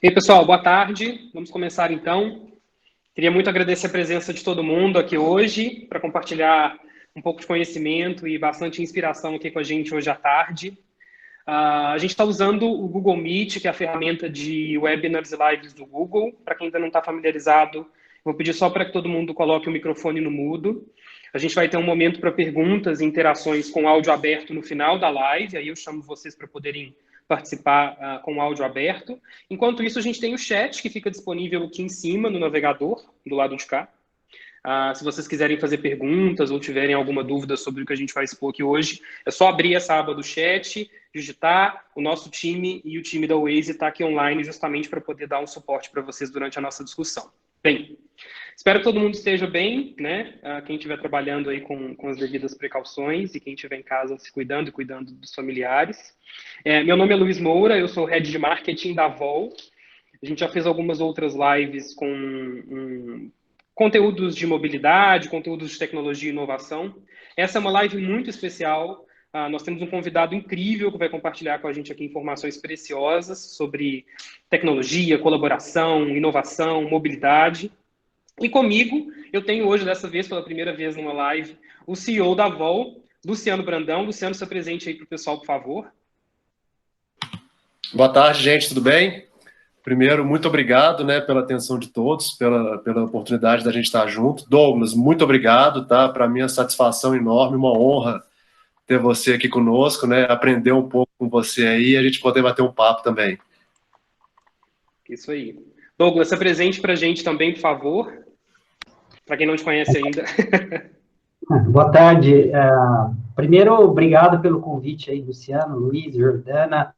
E aí, pessoal, boa tarde. Vamos começar então. Queria muito agradecer a presença de todo mundo aqui hoje para compartilhar um pouco de conhecimento e bastante inspiração aqui com a gente hoje à tarde. A gente está usando o Google Meet, que é a ferramenta de webinars e lives do Google. Para quem ainda não está familiarizado, vou pedir só para que todo mundo coloque o microfone no mudo. A gente vai ter um momento para perguntas e interações com áudio aberto no final da live, aí eu chamo vocês para poderem participar com o áudio aberto. Enquanto isso, a gente tem o chat, que fica disponível aqui em cima, no navegador, do lado de cá. Se vocês quiserem fazer perguntas ou tiverem alguma dúvida sobre o que a gente vai expor aqui hoje, é só abrir essa aba do chat, digitar, o nosso time e o time da Waze está aqui online justamente para poder dar um suporte para vocês durante a nossa discussão. Bem, espero que todo mundo esteja bem, né? Quem estiver trabalhando aí com as devidas precauções e quem estiver em casa se cuidando e cuidando dos familiares. Meu nome é Luiz Moura, eu sou Head de Marketing da Vol. A gente já fez algumas outras lives com conteúdos de mobilidade, conteúdos de tecnologia e inovação. Essa é uma live muito especial. Nós temos um convidado incrível que vai compartilhar com a gente aqui informações preciosas sobre tecnologia, colaboração, inovação, mobilidade. E comigo, eu tenho hoje, dessa vez, pela primeira vez numa live, o CEO da Vol, Luciano Brandão. Luciano, se apresente aí para o pessoal, por favor. Boa tarde, gente, tudo bem? Primeiro, muito obrigado, né, pela atenção de todos, pela oportunidade da gente estar junto. Douglas, muito obrigado, tá? Para mim é uma satisfação enorme, uma honra ter você aqui conosco, né? Aprender um pouco com você aí e a gente poder bater um papo também. Isso aí. Douglas, se apresente para a gente também, por favor, para quem não te conhece ainda. Boa tarde. Primeiro, obrigado pelo convite aí, Luciano, Luiz, Jordana.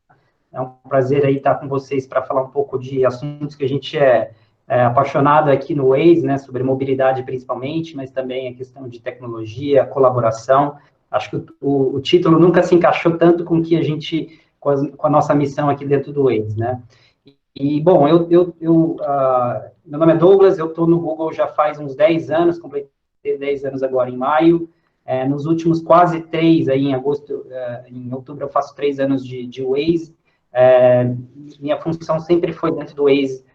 É um prazer aí estar com vocês para falar um pouco de assuntos que a gente é apaixonado aqui no Waze, né, sobre mobilidade principalmente, mas também a questão de tecnologia, colaboração. Acho que o título nunca se encaixou tanto com que a gente, com a nossa missão aqui dentro do Waze, né? E bom, meu nome é Douglas, eu estou no Google já faz uns 10 anos, completei 10 anos agora em maio. Nos últimos quase 3, aí em outubro eu faço 3 anos de Waze. Minha função sempre foi dentro do Waze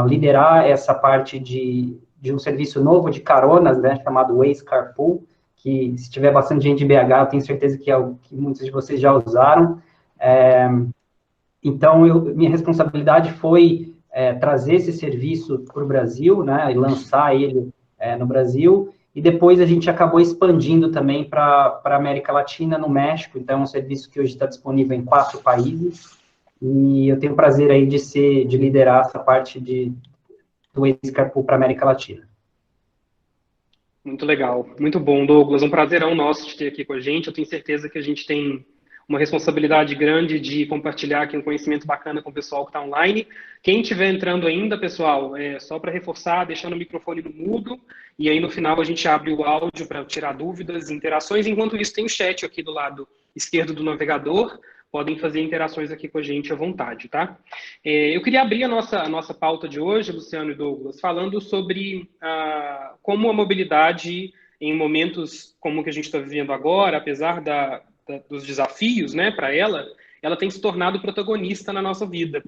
liderar essa parte de um serviço novo de caronas, né, chamado Waze Carpool, que se tiver bastante gente em BH, eu tenho certeza que muitos de vocês já usaram. Então, minha responsabilidade foi trazer esse serviço para o Brasil, né, e lançar ele no Brasil, e depois a gente acabou expandindo também para a América Latina, no México. Então, é um serviço que hoje está disponível em 4 países, e eu tenho o prazer aí de liderar essa parte do Waze Carpool para a América Latina. Muito legal, muito bom, Douglas. Um prazerão nosso de ter aqui com a gente. Eu tenho certeza que a gente tem uma responsabilidade grande de compartilhar aqui um conhecimento bacana com o pessoal que está online. Quem estiver entrando ainda, pessoal, só para reforçar, deixando o microfone no mudo, e aí no final a gente abre o áudio para tirar dúvidas e interações. Enquanto isso, tem o chat aqui do lado esquerdo do navegador. Podem fazer interações aqui com a gente à vontade, tá? Eu queria abrir a nossa pauta de hoje, Luciano e Douglas, falando sobre como a mobilidade, em momentos como o que a gente está vivendo agora, apesar dos desafios, né, para ela tem se tornado protagonista na nossa vida.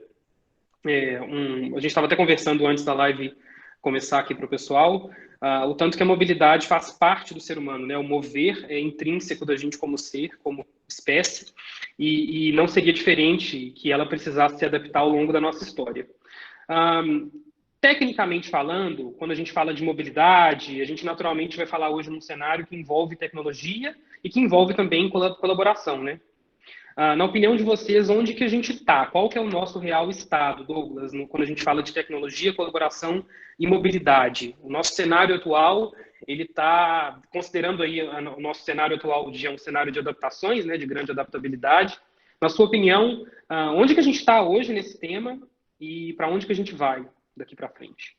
A gente estava até conversando antes da live começar aqui para o pessoal, o tanto que a mobilidade faz parte do ser humano, né? O mover é intrínseco da gente como ser, como espécie, e não seria diferente que ela precisasse se adaptar ao longo da nossa história. Tecnicamente falando, quando a gente fala de mobilidade, a gente naturalmente vai falar hoje num cenário que envolve tecnologia e que envolve também colaboração, né? Na opinião de vocês, onde que a gente está? Qual que é o nosso real estado, Douglas, quando a gente fala de tecnologia, colaboração e mobilidade? O nosso cenário atual, ele está, considerando aí o nosso cenário atual de um cenário de adaptações, né, de grande adaptabilidade. Na sua opinião, onde que a gente está hoje nesse tema e para onde que a gente vai daqui para frente?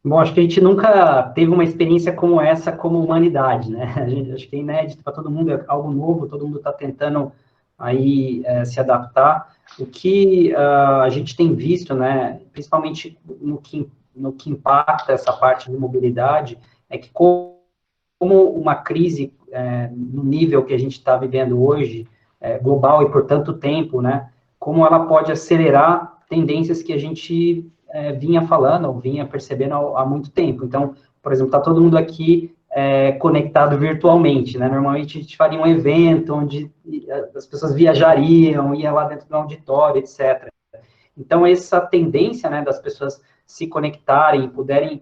Bom, acho que a gente nunca teve uma experiência como essa como humanidade, né? Acho que é inédito para todo mundo, é algo novo, todo mundo está tentando aí se adaptar. O que a gente tem visto, né, principalmente no que impacta essa parte de mobilidade, é que como uma crise no nível que a gente está vivendo hoje, global e por tanto tempo, né, como ela pode acelerar tendências que a gente vinha falando, ou vinha percebendo há muito tempo. Então, por exemplo, está todo mundo aqui conectado virtualmente, né? Normalmente a gente faria um evento onde as pessoas viajariam, iam lá dentro do auditório, etc. Então, essa tendência, né, das pessoas se conectarem, puderem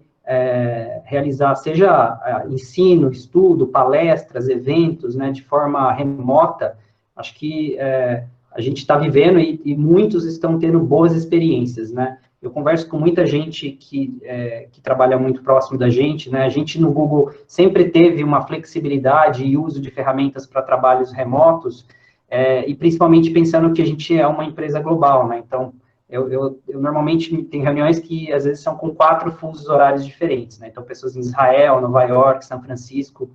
realizar, seja ensino, estudo, palestras, eventos, né, de forma remota, acho que a gente está vivendo e muitos estão tendo boas experiências, né? Eu converso com muita gente que trabalha muito próximo da gente, né? A gente no Google sempre teve uma flexibilidade e uso de ferramentas para trabalhos remotos, e principalmente pensando que a gente é uma empresa global, né? Então, eu normalmente tenho reuniões que, às vezes, são com 4 fusos horários diferentes, né? Então, pessoas em Israel, Nova York, São Francisco,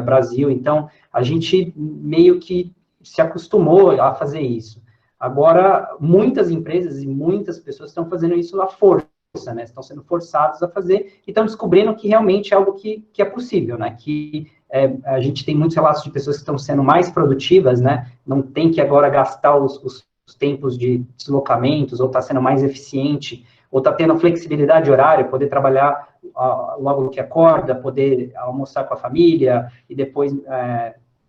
Brasil. Então, a gente meio que se acostumou a fazer isso. Agora, muitas empresas e muitas pessoas estão fazendo isso à força, né? Estão sendo forçados a fazer e estão descobrindo que realmente é algo que é possível, né? Que a gente tem muitos relatos de pessoas que estão sendo mais produtivas, né? Não tem que agora gastar os tempos de deslocamentos, ou está sendo mais eficiente, ou está tendo flexibilidade horária, poder trabalhar logo que acorda, poder almoçar com a família e depois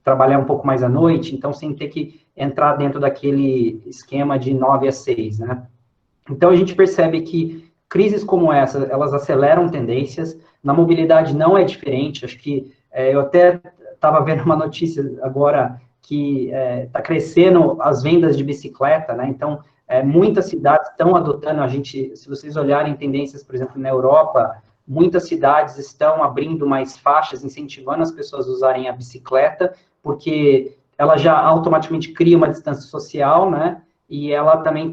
trabalhar um pouco mais à noite, então sem ter que entrar dentro daquele esquema de 9 às 6, né? Então a gente percebe que crises como essa, elas aceleram tendências, na mobilidade não é diferente, acho que eu até estava vendo uma notícia agora que está crescendo as vendas de bicicleta, né? Então, muitas cidades estão adotando, se vocês olharem tendências, por exemplo, na Europa, muitas cidades estão abrindo mais faixas, incentivando as pessoas a usarem a bicicleta, porque ela já automaticamente cria uma distância social, né? E ela também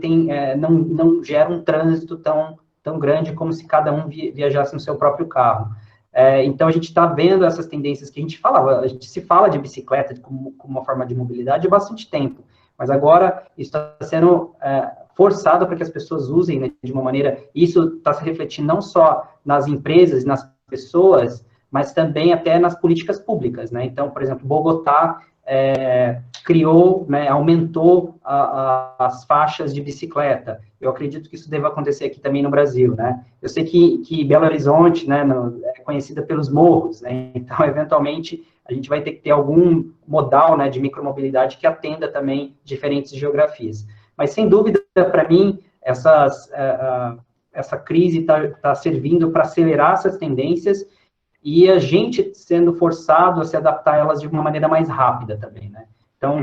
não gera um trânsito tão grande como se cada um viajasse no seu próprio carro. Então, a gente está vendo essas tendências que a gente se fala de bicicleta como uma forma de mobilidade há bastante tempo, mas agora isso está sendo forçado para que as pessoas usem, né, de uma maneira, isso está se refletindo não só nas empresas, nas pessoas, mas também até nas políticas públicas, né? Então, por exemplo, Bogotá criou, né, aumentou as faixas de bicicleta. Eu acredito que isso deva acontecer aqui também no Brasil, né? Eu sei que Belo Horizonte, né, é conhecida pelos morros, né? Então, eventualmente, a gente vai ter que ter algum modal, né, de micromobilidade que atenda também diferentes geografias. Mas, sem dúvida, para mim, essa crise está servindo para acelerar essas tendências e a gente sendo forçado a se adaptar a elas de uma maneira mais rápida também, né? Então,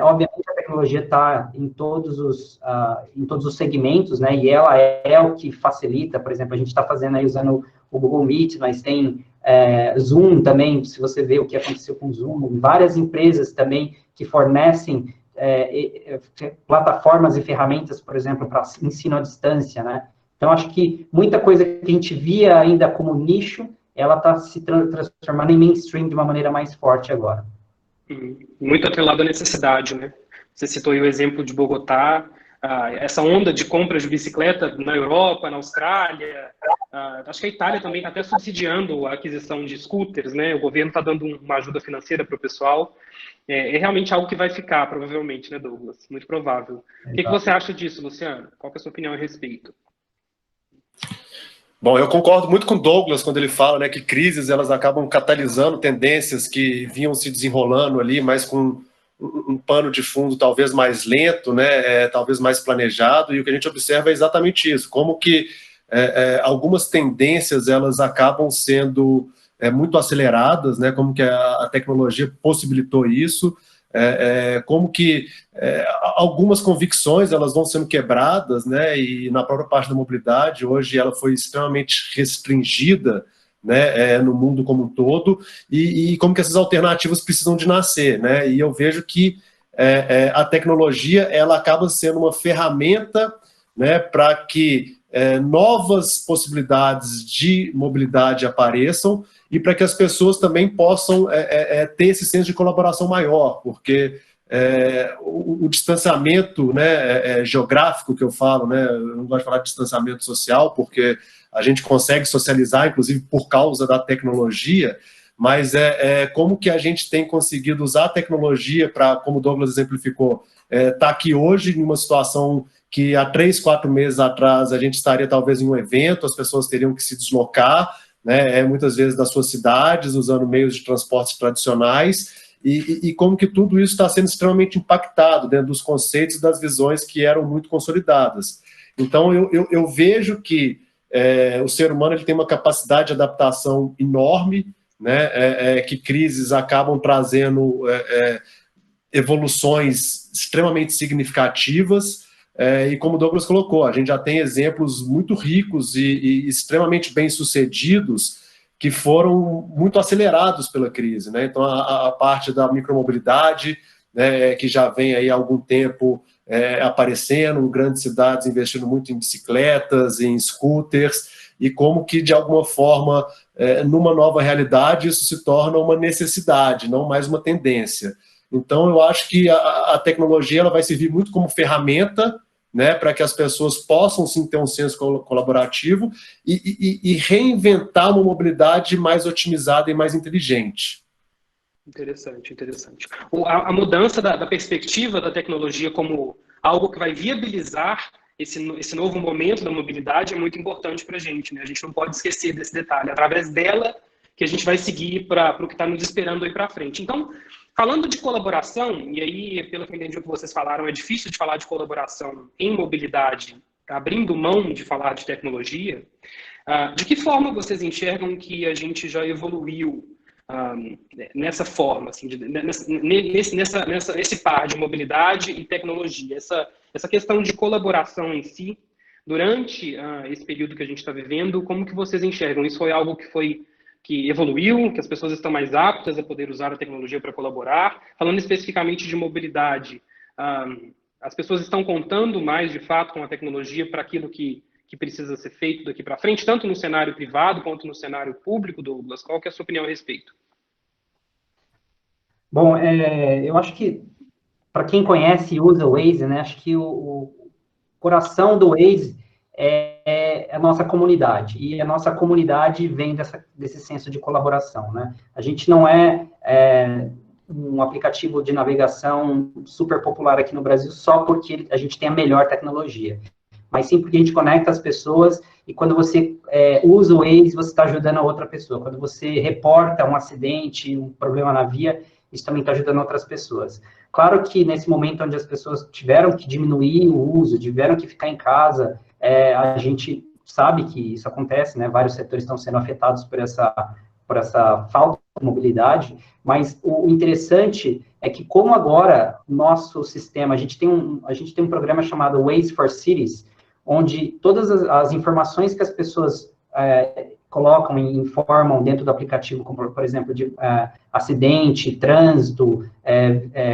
obviamente, a tecnologia está em todos os segmentos, né? E ela é o que facilita, por exemplo, a gente está fazendo aí usando o Google Meet, mas tem Zoom também, se você vê o que aconteceu com o Zoom, várias empresas também que fornecem plataformas e ferramentas, por exemplo, para ensino à distância, né? Então, acho que muita coisa que a gente via ainda como nicho, ela está se transformando em mainstream de uma maneira mais forte agora. Muito atrelado à necessidade, né? Você citou aí o exemplo de Bogotá, essa onda de compras de bicicleta na Europa, na Austrália, acho que a Itália também está até subsidiando a aquisição de scooters, né? O governo está dando uma ajuda financeira para o pessoal. É realmente algo que vai ficar, provavelmente, né, Douglas? Muito provável. O que você acha disso, Luciano? Qual que é a sua opinião a respeito? Bom, eu concordo muito com o Douglas quando ele fala, né, que crises elas acabam catalisando tendências que vinham se desenrolando ali, mas com um pano de fundo talvez mais lento, né, talvez mais planejado, e o que a gente observa é exatamente isso, como que algumas tendências elas acabam sendo muito aceleradas, né, como que a tecnologia possibilitou isso, como que algumas convicções elas vão sendo quebradas, né, e na própria parte da mobilidade, hoje ela foi extremamente restringida, né, no mundo como um todo, e como que essas alternativas precisam de nascer, né, e eu vejo que a tecnologia ela acaba sendo uma ferramenta, né, para que novas possibilidades de mobilidade apareçam, e para que as pessoas também possam ter esse senso de colaboração maior, porque o distanciamento, né, geográfico que eu falo, né, eu não gosto de falar de distanciamento social, porque a gente consegue socializar, inclusive por causa da tecnologia, mas como que a gente tem conseguido usar a tecnologia para, como o Douglas exemplificou, tá aqui hoje em uma situação que há 3, 4 meses atrás a gente estaria talvez em um evento, as pessoas teriam que se deslocar, né, muitas vezes das suas cidades, usando meios de transportes tradicionais, e como que tudo isso está sendo extremamente impactado dentro dos conceitos e das visões que eram muito consolidadas. Então, eu vejo que o ser humano ele tem uma capacidade de adaptação enorme, né, que crises acabam trazendo evoluções extremamente significativas, e como o Douglas colocou, a gente já tem exemplos muito ricos e extremamente bem-sucedidos que foram muito acelerados pela crise, né? Então, a parte da micromobilidade, né, que já vem aí há algum tempo aparecendo, grandes cidades investindo muito em bicicletas, em scooters, e como que, de alguma forma, numa nova realidade, isso se torna uma necessidade, não mais uma tendência. Então, eu acho que a tecnologia ela vai servir muito como ferramenta, né, para que as pessoas possam sim ter um senso colaborativo e reinventar uma mobilidade mais otimizada e mais inteligente. Interessante, interessante. A mudança da perspectiva da tecnologia como algo que vai viabilizar esse novo momento da mobilidade é muito importante para a gente, né? A gente não pode esquecer desse detalhe. Através dela que a gente vai seguir para o que está nos esperando aí para frente. Então, falando de colaboração, e aí, pelo que eu entendi o que vocês falaram, é difícil de falar de colaboração em mobilidade, abrindo mão de falar de tecnologia. De que forma vocês enxergam que a gente já evoluiu nessa forma, assim, nesse par de mobilidade e tecnologia? Essa questão de colaboração em si, durante esse período que a gente está vivendo, como que vocês enxergam? Isso foi algo que evoluiu, que as pessoas estão mais aptas a poder usar a tecnologia para colaborar? Falando especificamente de mobilidade, as pessoas estão contando mais, de fato, com a tecnologia para aquilo que precisa ser feito daqui para frente, tanto no cenário privado quanto no cenário público, Douglas? Qual que é a sua opinião a respeito? Bom, eu acho que, para quem conhece e usa o Waze, né, acho que o coração do Waze é a nossa comunidade, e a nossa comunidade vem desse senso de colaboração, né? A gente não é um aplicativo de navegação super popular aqui no Brasil só porque a gente tem a melhor tecnologia, mas sim porque a gente conecta as pessoas, e quando você usa o Waze, você está ajudando a outra pessoa. Quando você reporta um acidente, um problema na via, isso também está ajudando outras pessoas. Claro que nesse momento onde as pessoas tiveram que diminuir o uso, tiveram que ficar em casa, a gente sabe que isso acontece, né? Vários setores estão sendo afetados por essa falta de mobilidade, mas o interessante é que, como agora o nosso sistema, a gente tem um programa chamado Waze for Cities, onde todas as informações que as pessoas colocam e informam dentro do aplicativo, como, por exemplo, de acidente, trânsito,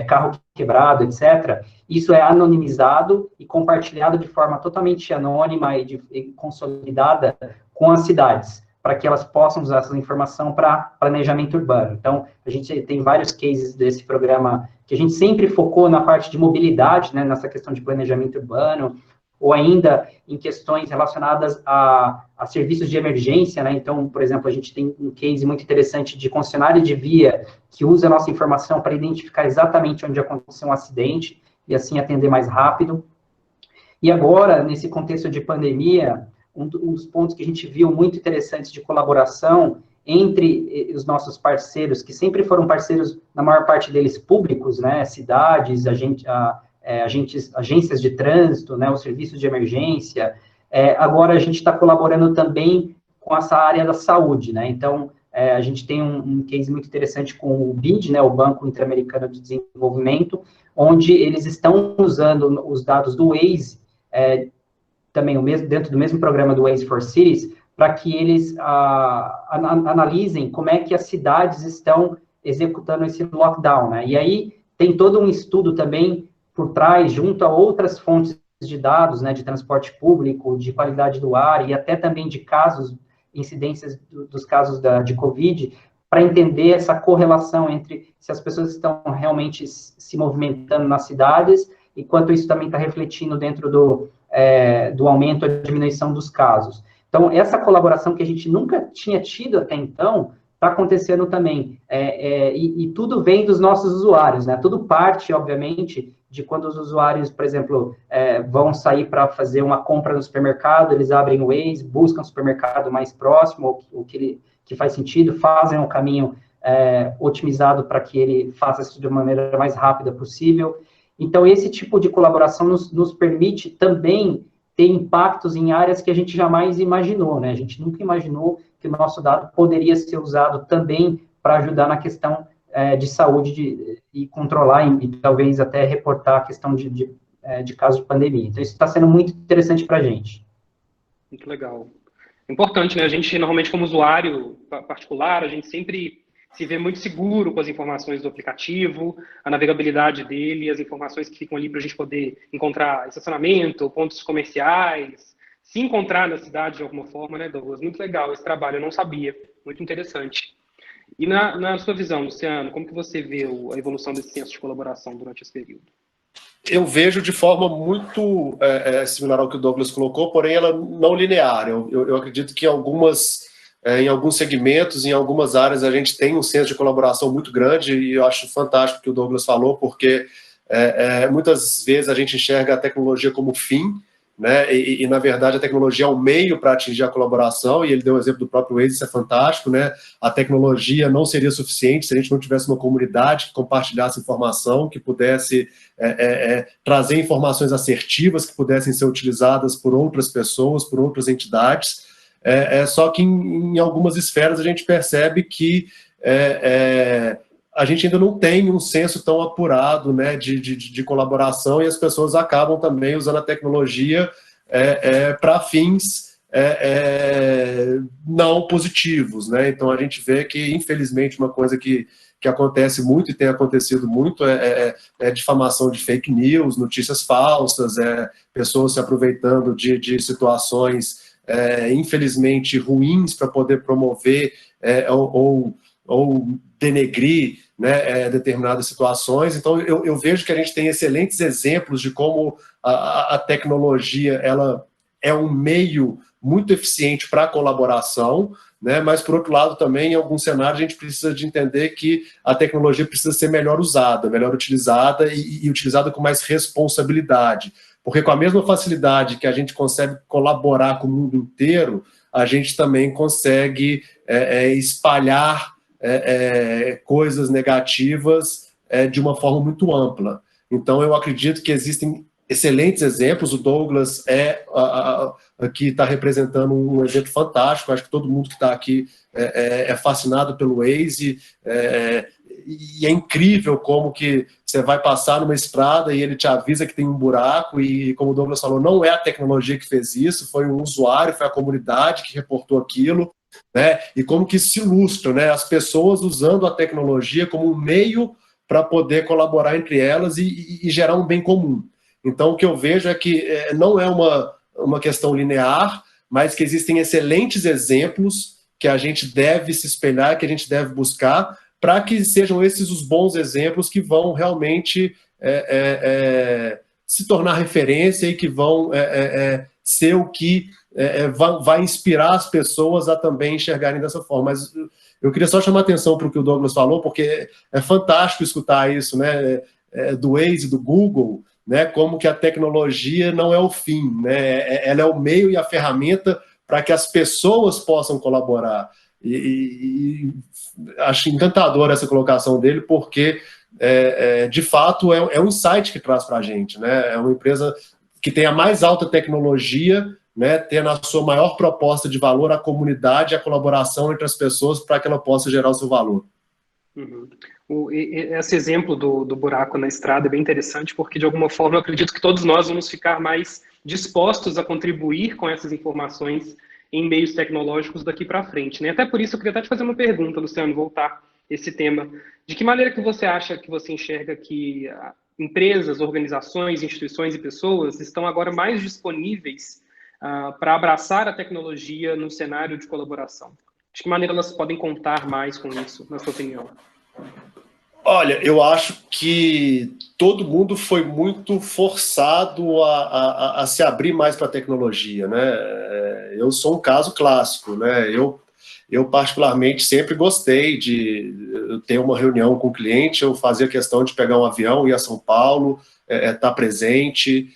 carro quebrado, etc., isso é anonimizado e compartilhado de forma totalmente anônima e consolidada com as cidades, para que elas possam usar essa informação para planejamento urbano. Então, a gente tem vários cases desse programa que a gente sempre focou na parte de mobilidade, né, nessa questão de planejamento urbano, ou ainda em questões relacionadas a serviços de emergência, né? Então, por exemplo, a gente tem um case muito interessante de concessionária de via que usa a nossa informação para identificar exatamente onde aconteceu um acidente e assim atender mais rápido. E agora, nesse contexto de pandemia, um dos pontos que a gente viu muito interessantes de colaboração entre os nossos parceiros, que sempre foram parceiros, na maior parte deles, públicos, né? Cidades, agências de trânsito, né, os serviços de emergência. Agora a gente está colaborando também com essa área da saúde, né? Então, a gente tem um case muito interessante com o BID, né, o Banco Interamericano de Desenvolvimento, onde eles estão usando os dados do Waze, também dentro do mesmo programa do Waze for Cities, para que eles analisem como é que as cidades estão executando esse lockdown, né? E aí tem todo um estudo também por trás, junto a outras fontes de dados, né, de transporte público, de qualidade do ar e até também de incidências dos casos de Covid, para entender essa correlação entre se as pessoas estão realmente se movimentando nas cidades e quanto isso também está refletindo dentro do aumento ou diminuição dos casos. Então, essa colaboração que a gente nunca tinha tido até então, está acontecendo também, e tudo vem dos nossos usuários, né? Tudo parte, obviamente, de quando os usuários, por exemplo, vão sair para fazer uma compra no supermercado, eles abrem o Waze, buscam o supermercado mais próximo, o que faz sentido, fazem o caminho otimizado para que ele faça isso de maneira mais rápida possível. Então, esse tipo de colaboração nos permite também ter impactos em áreas que a gente jamais imaginou, né? A gente nunca imaginou que o nosso dado poderia ser usado também para ajudar na questão de saúde e controlar e talvez até reportar a questão de casos de pandemia. Então, isso está sendo muito interessante para a gente. Muito legal. Importante, né? A gente, normalmente, como usuário particular, a gente sempre se vê muito seguro com as informações do aplicativo, a navegabilidade dele, as informações que ficam ali para a gente poder encontrar estacionamento, pontos comerciais, se encontrar na cidade de alguma forma, né, Douglas? Muito legal esse trabalho, eu não sabia. Muito interessante. E na sua visão, Luciano, como que você vê a evolução desse senso de colaboração durante esse período? Eu vejo de forma muito similar ao que o Douglas colocou, porém ela não linear. Eu acredito que em alguns segmentos, em algumas áreas, a gente tem um senso de colaboração muito grande, e eu acho fantástico o que o Douglas falou, porque muitas vezes a gente enxerga a tecnologia como fim, né? E na verdade a tecnologia é um meio para atingir a colaboração, e ele deu o exemplo do próprio Waze, isso é fantástico, né? A tecnologia não seria suficiente se a gente não tivesse uma comunidade que compartilhasse informação, que pudesse trazer informações assertivas que pudessem ser utilizadas por outras pessoas, por outras entidades. Só que em algumas esferas a gente percebe que a gente ainda não tem um senso tão apurado, né, de colaboração, e as pessoas acabam também usando a tecnologia para fins não positivos, né? Então a gente vê que, infelizmente, uma coisa que acontece muito e tem acontecido muito é difamação de fake news, notícias falsas, pessoas se aproveitando de situações infelizmente ruins para poder promover ou denegrir, né, determinadas situações. Então eu vejo que a gente tem excelentes exemplos de como a tecnologia ela é um meio muito eficiente para a colaboração, né, mas por outro lado também em alguns cenários a gente precisa de entender que a tecnologia precisa ser melhor usada, melhor utilizada e utilizada com mais responsabilidade. Porque com a mesma facilidade que a gente consegue colaborar com o mundo inteiro, a gente também consegue espalhar coisas negativas de uma forma muito ampla. Então, eu acredito que existem excelentes exemplos. O Douglas aqui está representando um exemplo fantástico. Acho que todo mundo que está aqui é fascinado pelo Waze. E é incrível como que você vai passar numa estrada e ele te avisa que tem um buraco, e como o Douglas falou, não é a tecnologia que fez isso, foi um usuário, foi a comunidade que reportou aquilo, né? E como que isso se ilustra, né? As pessoas usando a tecnologia como um meio para poder colaborar entre elas e gerar um bem comum. Então o que eu vejo é que não é uma questão linear, mas que existem excelentes exemplos que a gente deve se espelhar, que a gente deve buscar, para que sejam esses os bons exemplos que vão realmente se tornar referência e que vão ser o que vai inspirar as pessoas a também enxergarem dessa forma. Mas eu queria só chamar a atenção para o que o Douglas falou, porque é fantástico escutar isso, né, do Waze, do Google, né, como que a tecnologia não é o fim, né, ela é o meio e a ferramenta para que as pessoas possam colaborar. E acho encantadora essa colocação dele, porque de fato é um insight que traz para a gente, né? É uma empresa que tem a mais alta tecnologia, né, tendo a sua maior proposta de valor à comunidade, à colaboração entre as pessoas, para que ela possa gerar o seu valor. Uhum. Esse exemplo do buraco na estrada é bem interessante, porque de alguma forma eu acredito que todos nós vamos ficar mais dispostos a contribuir com essas informações em meios tecnológicos daqui para frente, né? Até por isso eu queria até te fazer uma pergunta, Luciano, voltar esse tema. De que maneira que você acha, que você enxerga que empresas, organizações, instituições e pessoas estão agora mais disponíveis para abraçar a tecnologia no cenário de colaboração? De que maneira elas podem contar mais com isso, na sua opinião? Olha, eu acho que todo mundo foi muito forçado a se abrir mais para a tecnologia, né? Eu sou um caso clássico, né? eu particularmente sempre gostei de ter uma reunião com o cliente, eu fazia questão de pegar um avião, ir a São Paulo, estar presente,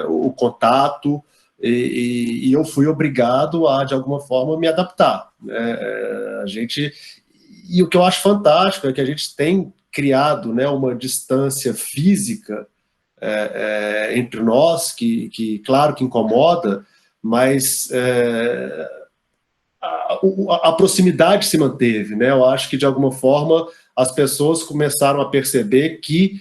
o contato, e eu fui obrigado a, de alguma forma, me adaptar. E o que eu acho fantástico é que a gente tem criado, né, uma distância física entre nós, que claro que incomoda, mas a proximidade se manteve, né? Eu acho que, de alguma forma, as pessoas começaram a perceber que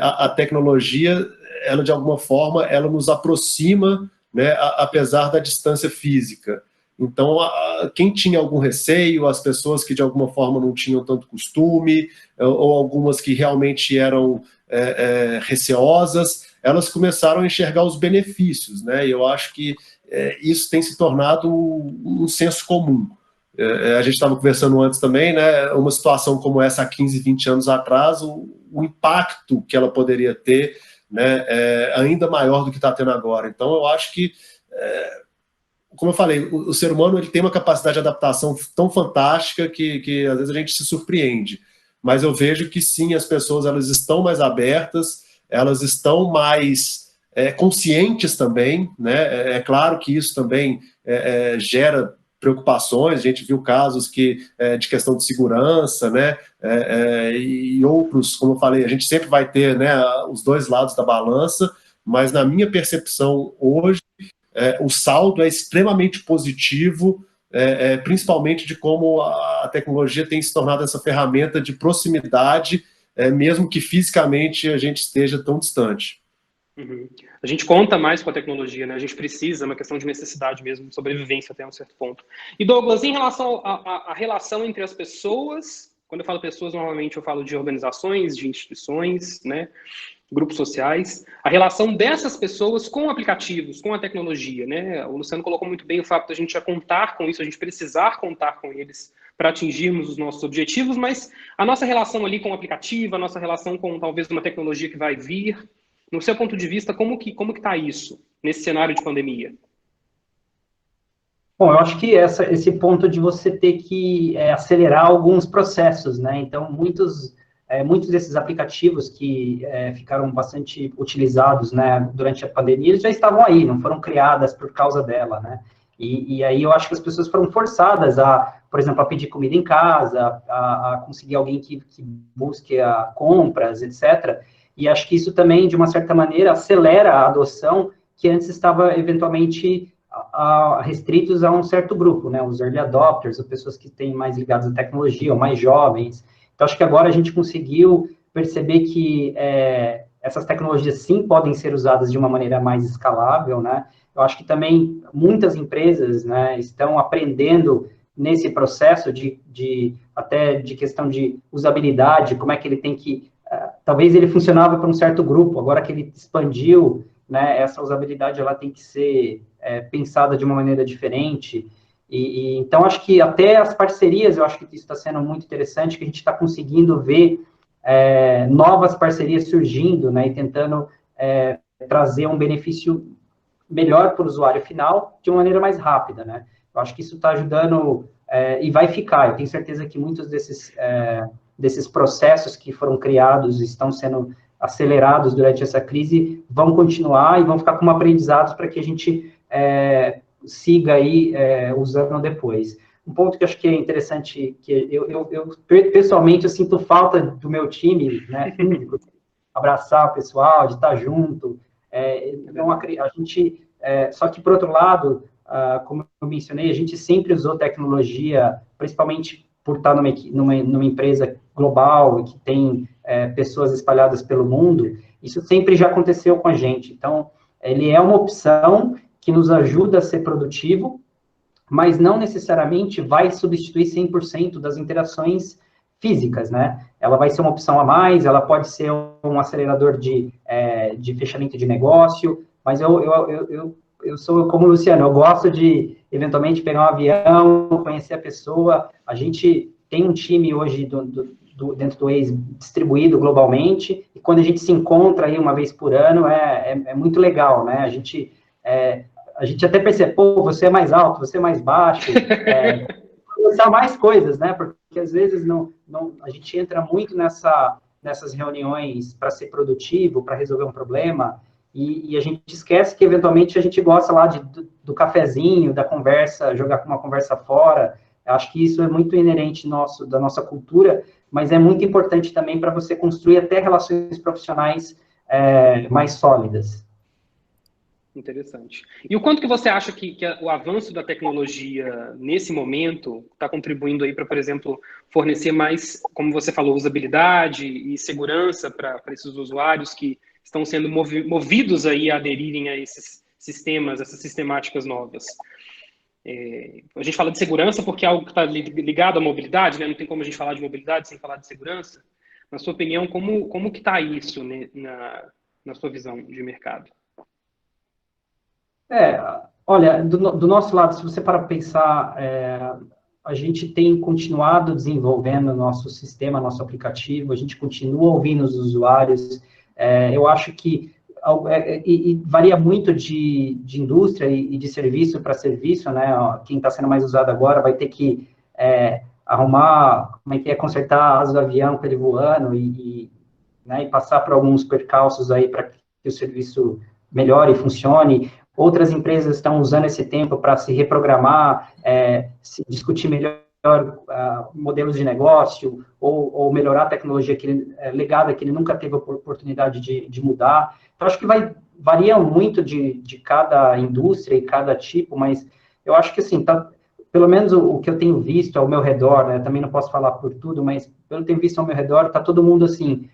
a tecnologia, ela, de alguma forma, ela nos aproxima, né, apesar da distância física. Então, quem tinha algum receio, as pessoas que, de alguma forma, não tinham tanto costume, ou algumas que realmente eram receosas, elas começaram a enxergar os benefícios, né? E eu acho que isso tem se tornado um senso comum. A gente estava conversando antes também, né? Uma situação como essa há 15, 20 anos atrás, o impacto que ela poderia ter, né, é ainda maior do que está tendo agora. Então, eu acho que, como eu falei, o ser humano ele tem uma capacidade de adaptação tão fantástica que às vezes a gente se surpreende. Mas eu vejo que sim, as pessoas elas estão mais abertas, elas estão mais conscientes também, né? É claro que isso também gera preocupações, a gente viu casos de questão de segurança, né? E outros, como eu falei, a gente sempre vai ter, né, os dois lados da balança, mas na minha percepção hoje, o saldo é extremamente positivo, principalmente de como a tecnologia tem se tornado essa ferramenta de proximidade, mesmo que fisicamente a gente esteja tão distante. Uhum. A gente conta mais com a tecnologia, né? A gente precisa, é uma questão de necessidade mesmo, de sobrevivência até um certo ponto. E Douglas, em relação à relação entre as pessoas, quando eu falo pessoas, normalmente eu falo de organizações, de instituições, né? Grupos sociais, a relação dessas pessoas com aplicativos, com a tecnologia, né? O Luciano colocou muito bem o fato de a gente já contar com isso, a gente precisar contar com eles para atingirmos os nossos objetivos, mas a nossa relação ali com o aplicativo, a nossa relação com talvez uma tecnologia que vai vir, no seu ponto de vista, como que está isso nesse cenário de pandemia? Bom, eu acho que esse ponto de você ter que acelerar alguns processos, né? Então, muitos desses aplicativos que ficaram bastante utilizados, né, durante a pandemia, eles já estavam aí, não foram criadas por causa dela, né? E aí eu acho que as pessoas foram forçadas por exemplo, a pedir comida em casa, a conseguir alguém que busque compras, etc. E acho que isso também, de uma certa maneira, acelera a adoção que antes estava, eventualmente, restritos a um certo grupo, né? Os early adopters, ou pessoas que têm mais ligadas à tecnologia, ou mais jovens. Então, acho que agora a gente conseguiu perceber que essas tecnologias, sim, podem ser usadas de uma maneira mais escalável, né? Eu acho que também muitas empresas, né, estão aprendendo nesse processo até de questão de usabilidade, como é que ele tem que... talvez ele funcionava para um certo grupo, agora que ele expandiu, né, essa usabilidade ela tem que ser pensada de uma maneira diferente. Então, acho que até as parcerias, eu acho que isso está sendo muito interessante, que a gente está conseguindo ver novas parcerias surgindo, né, e tentando trazer um benefício melhor para o usuário final de uma maneira mais rápida, né? Eu acho que isso está ajudando e vai ficar. Eu tenho certeza que muitos desses processos que foram criados estão sendo acelerados durante essa crise vão continuar e vão ficar como aprendizados para que a gente siga aí usando depois. Um ponto que eu acho que é interessante, que eu pessoalmente eu sinto falta do meu time, né, físico, abraçar o pessoal, de estar junto. Então, a gente, só que, por outro lado, como eu mencionei, a gente sempre usou tecnologia, principalmente por estar numa empresa global e que tem pessoas espalhadas pelo mundo, isso sempre já aconteceu com a gente. Então, ele é uma opção que nos ajuda a ser produtivo, mas não necessariamente vai substituir 100% das interações físicas, né? Ela vai ser uma opção a mais, ela pode ser um acelerador de fechamento de negócio, mas eu sou como o Luciano, eu gosto de, eventualmente, pegar um avião, conhecer a pessoa. A gente tem um time hoje dentro do Waze distribuído globalmente, e quando a gente se encontra aí uma vez por ano, é muito legal, né? A gente até percebe, pô, você é mais alto, você é mais baixo, pensar mais coisas, né? Porque às vezes a gente entra muito nessas reuniões para ser produtivo, para resolver um problema, e a gente esquece que, eventualmente, a gente gosta lá do cafezinho, da conversa, jogar uma conversa fora. Eu acho que isso é muito inerente da nossa cultura, mas é muito importante também para você construir até relações profissionais mais sólidas. Interessante. E o quanto que você acha que o avanço da tecnologia nesse momento está contribuindo aí para, por exemplo, fornecer mais, como você falou, usabilidade e segurança para esses usuários que estão sendo movidos aí a aderirem a esses sistemas, essas sistemáticas novas? A gente fala de segurança porque é algo que está ligado à mobilidade, né? Não tem como a gente falar de mobilidade sem falar de segurança. Na sua opinião, como que está isso, né, na sua visão de mercado? Olha, do nosso lado, se você para pensar, a gente tem continuado desenvolvendo o nosso sistema, nosso aplicativo, a gente continua ouvindo os usuários. Eu acho que e varia muito de indústria e de serviço para serviço, né? Quem está sendo mais usado agora vai ter que arrumar, consertar a asa do avião com ele voando né, e passar por alguns percalços aí para que o serviço melhore e funcione. Outras empresas estão usando esse tempo para se reprogramar, se discutir melhor modelos de negócio ou melhorar a tecnologia legada que ele nunca teve a oportunidade de mudar. Então, acho que varia muito de cada indústria e cada tipo, mas eu acho que, assim, pelo menos o que eu tenho visto ao meu redor, né, também não posso falar por tudo, mas pelo que eu tenho visto ao meu redor, está todo mundo, assim,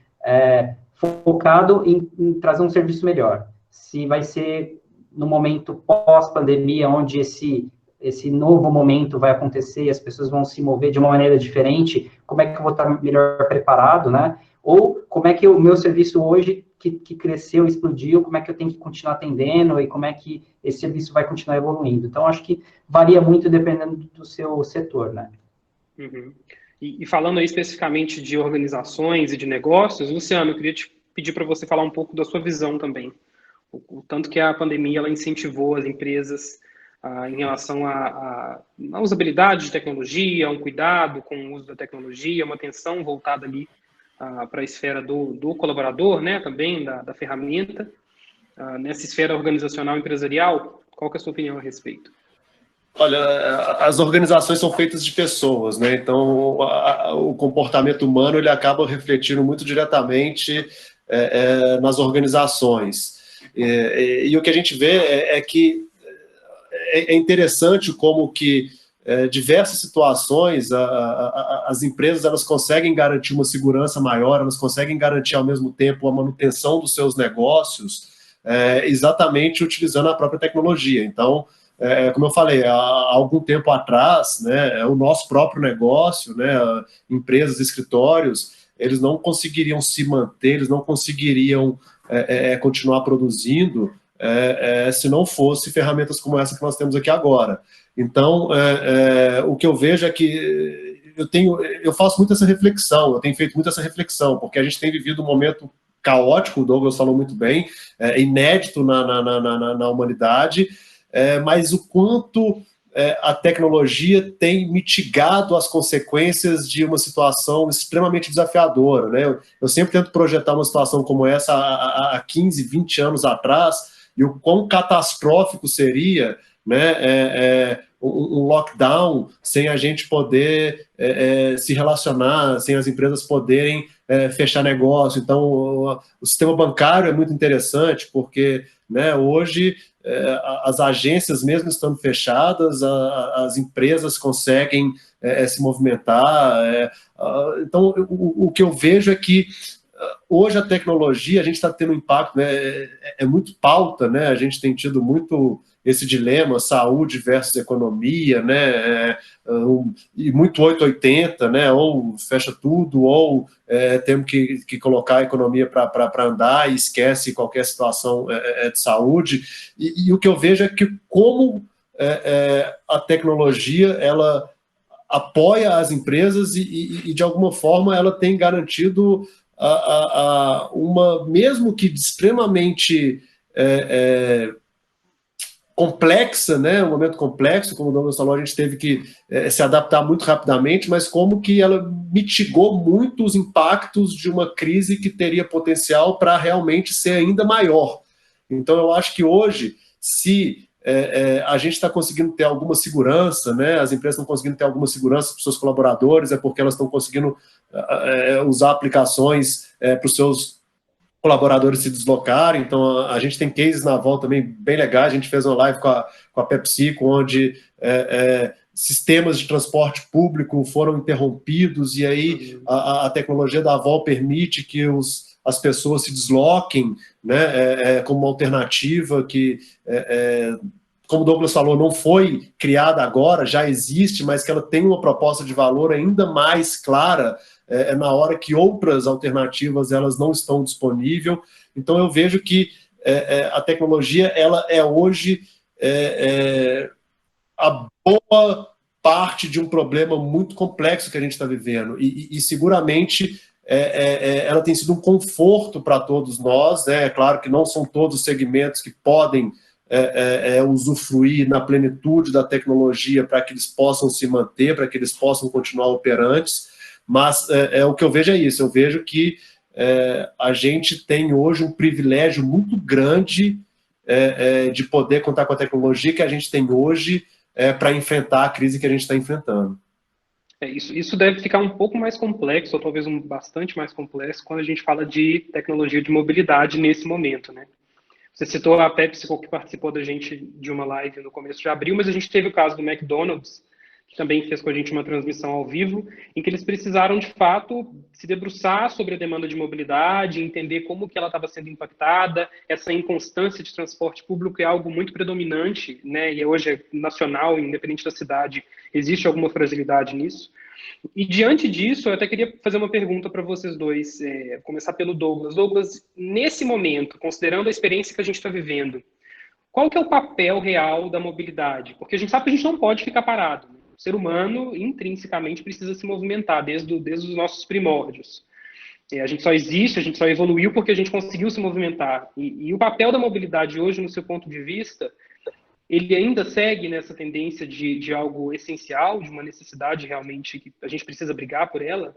focado em trazer um serviço melhor. Se vai ser no momento pós-pandemia, onde esse novo momento vai acontecer e as pessoas vão se mover de uma maneira diferente, como é que eu vou estar melhor preparado, né? Ou como é que o meu serviço hoje, que cresceu, explodiu, como é que eu tenho que continuar atendendo e como é que esse serviço vai continuar evoluindo. Então, acho que varia muito dependendo do seu setor, né? Uhum. E falando aí especificamente de organizações e de negócios, Luciano, eu queria te pedir para você falar um pouco da sua visão também. O tanto que a pandemia ela incentivou as empresas em relação à usabilidade de tecnologia, um cuidado com o uso da tecnologia, uma atenção voltada ali para a esfera do colaborador, né, também da ferramenta. Nessa esfera organizacional empresarial, qual que é a sua opinião a respeito? Olha, as organizações são feitas de pessoas, né? Então, o comportamento humano ele acaba refletindo muito diretamente nas organizações. E o que a gente vê é que é interessante como que diversas situações as empresas elas conseguem garantir uma segurança maior, elas conseguem garantir ao mesmo tempo a manutenção dos seus negócios, exatamente utilizando a própria tecnologia. Então, como eu falei, há algum tempo atrás, né, o nosso próprio negócio, né, empresas, escritórios, eles não conseguiriam se manter, eles não conseguiriam continuar produzindo se não fosse ferramentas como essa que nós temos aqui agora. Então, o que eu vejo é que eu faço muito essa reflexão, eu tenho feito muito essa reflexão, porque a gente tem vivido um momento caótico, o Douglas falou muito bem, inédito na humanidade, mas o quanto a tecnologia tem mitigado as consequências de uma situação extremamente desafiadora, né? Eu sempre tento projetar uma situação como essa há 15, 20 anos atrás, e o quão catastrófico seria, né, um lockdown sem a gente poder se relacionar, sem as empresas poderem fechar negócio. Então, o sistema bancário é muito interessante, porque, né, hoje as agências, mesmo estando fechadas, as empresas conseguem se movimentar. Então, o que eu vejo é que hoje a tecnologia, a gente está tendo um impacto, né, é muito pauta, né, a gente tem tido muito esse dilema, saúde versus economia, né, e muito 880, né, ou fecha tudo, ou temos que colocar a economia para andar e esquece qualquer situação de saúde, e o que eu vejo é que como a tecnologia, ela apoia as empresas e de alguma forma ela tem garantido uma, mesmo que extremamente complexa, né, um momento complexo, como o Douglas falou, a gente teve que se adaptar muito rapidamente, mas como que ela mitigou muito os impactos de uma crise que teria potencial para realmente ser ainda maior. Então, eu acho que hoje, se a gente está conseguindo ter alguma segurança, né, as empresas estão conseguindo ter alguma segurança para os seus colaboradores, é porque elas estão conseguindo usar aplicações para os seus colaboradores se deslocarem. Então, a gente tem cases na Vol também bem legais. A gente fez uma live com a PepsiCo, onde sistemas de transporte público foram interrompidos, e aí a tecnologia da Vol permite que as pessoas se desloquem, né, como uma alternativa que, como o Douglas falou, não foi criada agora, já existe, mas que ela tem uma proposta de valor ainda mais clara na hora que outras alternativas elas não estão disponíveis. Então, eu vejo que a tecnologia ela é hoje a boa parte de um problema muito complexo que a gente está vivendo, e seguramente ela tem sido um conforto para todos nós, né? É claro que não são todos os segmentos que podem usufruir na plenitude da tecnologia para que eles possam se manter, para que eles possam continuar operantes, mas o que eu vejo é isso. Eu vejo que a gente tem hoje um privilégio muito grande de poder contar com a tecnologia que a gente tem hoje para enfrentar a crise que a gente está enfrentando. Isso deve ficar um pouco mais complexo, ou talvez bastante mais complexo, quando a gente fala de tecnologia de mobilidade nesse momento, né? Você citou a PepsiCo, que participou da gente de uma live no começo de abril, mas a gente teve o caso do McDonald's, que também fez com a gente uma transmissão ao vivo, em que eles precisaram, de fato, se debruçar sobre a demanda de mobilidade, entender como que ela estava sendo impactada. Essa inconstância de transporte público é algo muito predominante, né? E hoje é nacional, independente da cidade, existe alguma fragilidade nisso. E diante disso, eu até queria fazer uma pergunta para vocês dois, começar pelo Douglas. Douglas, nesse momento, considerando a experiência que a gente está vivendo, qual que é o papel real da mobilidade? Porque a gente sabe que a gente não pode ficar parado, né? O ser humano, intrinsecamente, precisa se movimentar desde os nossos primórdios. A gente só existe, a gente só evoluiu porque a gente conseguiu se movimentar. E o papel da mobilidade hoje, no seu ponto de vista, ele ainda segue nessa tendência de algo essencial, de uma necessidade realmente que a gente precisa brigar por ela?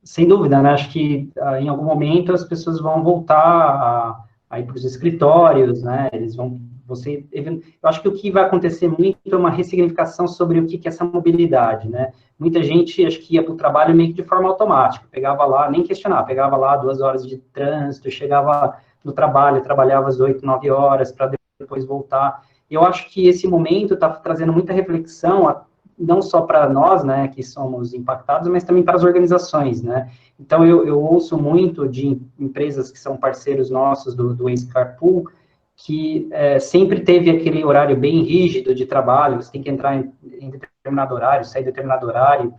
Sem dúvida, né? Acho que em algum momento as pessoas vão voltar a ir para os escritórios, né? Eles vão... eu acho que o que vai acontecer muito é uma ressignificação sobre o que é essa mobilidade, né? Muita gente, acho que ia para o trabalho meio que de forma automática, pegava lá, nem questionava, pegava lá 2 horas de trânsito, chegava no trabalho, trabalhava às 8, 9 horas, para depois voltar. Eu acho que esse momento está trazendo muita reflexão, não só para nós, né, que somos impactados, mas também para as organizações, né? Então, eu ouço muito de empresas que são parceiros nossos do Waze Carpool, que sempre teve aquele horário bem rígido de trabalho, você tem que entrar em determinado horário, sair em determinado horário,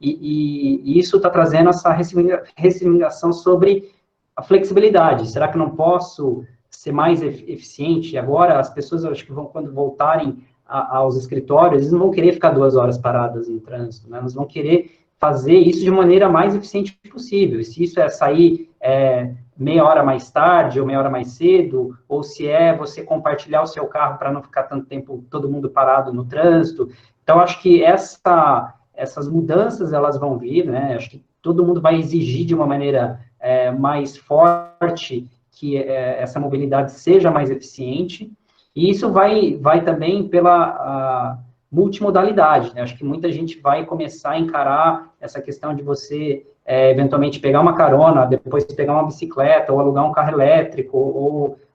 e isso está trazendo essa ressignificação sobre a flexibilidade. Será que eu não posso ser mais eficiente? Agora, as pessoas, eu acho que quando voltarem aos escritórios, eles não vão querer ficar 2 horas paradas em trânsito, né? Eles vão querer fazer isso de maneira mais eficiente possível. E se isso é sair meia hora mais tarde ou meia hora mais cedo, ou se é você compartilhar o seu carro para não ficar tanto tempo todo mundo parado no trânsito. Então, acho que essas mudanças, elas vão vir, né? Acho que todo mundo vai exigir de uma maneira mais forte que essa mobilidade seja mais eficiente, e isso vai também pela multimodalidade, né? Acho que muita gente vai começar a encarar essa questão de você, eventualmente, pegar uma carona, depois pegar uma bicicleta, ou alugar um carro elétrico,